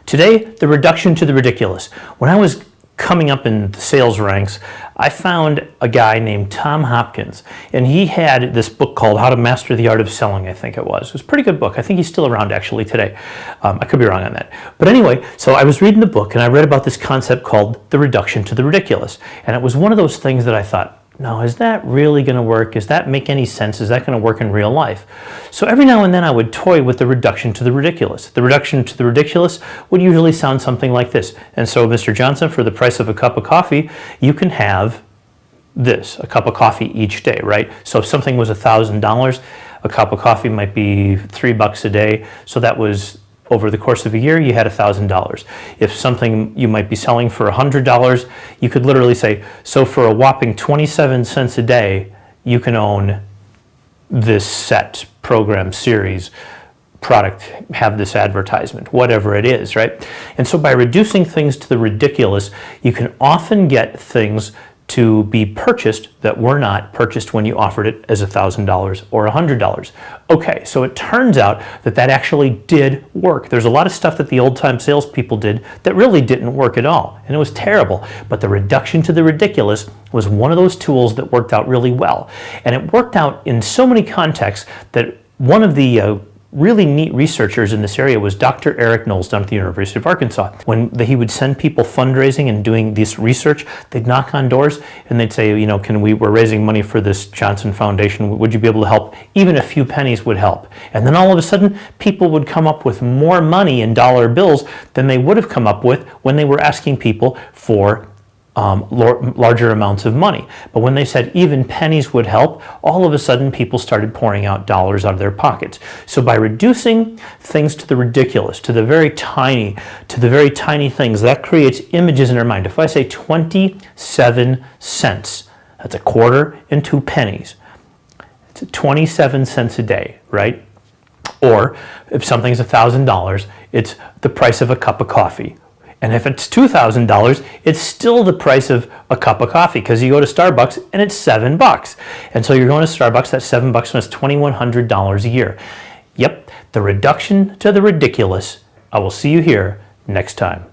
Today, the reduction to the ridiculous. When I was coming up in the sales ranks, I found a guy named Tom Hopkins, and he had this book called How to Master the Art of Selling, I think it was. It was a pretty good book. I think he's still around actually today. I could be wrong on that. But anyway, so I was reading the book and I read about this concept called the reduction to the ridiculous. And it was one of those things that I thought, no, is that really going to work? Does that make any sense? Is that going to work in real life? So every now and then I would toy with the reduction to the ridiculous. The reduction to the ridiculous would usually sound something like this. And so, Mr. Johnson, for the price of a cup of coffee, you can have this, a cup of coffee each day, right? So if something was $1,000, a cup of coffee might be $3 a day. So that was over the course of a year, you had $1,000. If something you might be selling for $100, you could literally say, so for a whopping 27 cents a day, you can own this set, program, series, product, have this advertisement, whatever it is, right? And so by reducing things to the ridiculous, you can often get things to be purchased that were not purchased when you offered it as $1,000 or $100. Okay, so it turns out that that actually did work. There's a lot of stuff that the old-time salespeople did that really didn't work at all, and it was terrible. But the reduction to the ridiculous was one of those tools that worked out really well. And it worked out in so many contexts that one of the really neat researchers in this area was Dr. Eric Knowles down at the University of Arkansas. When he would send people fundraising and doing this research, they'd knock on doors and they'd say, you know, we're raising money for this Johnson Foundation. Would you be able to help? Even a few pennies would help. And then all of a sudden, people would come up with more money in dollar bills than they would have come up with when they were asking people for larger amounts of money. But when they said even pennies would help, all of a sudden people started pouring out dollars out of their pockets. So by reducing things to the ridiculous, to the very tiny things, that creates images in our mind. If I say 27 cents, that's a quarter and 2 pennies. It's 27 cents a day, right? Or if something's $1,000, it's the price of a cup of coffee. And if it's $2,000, it's still the price of a cup of coffee because you go to Starbucks and it's $7. And so you're going to Starbucks, that's $7, and that's $2,100 a year. Yep, the reduction to the ridiculous. I will see you here next time.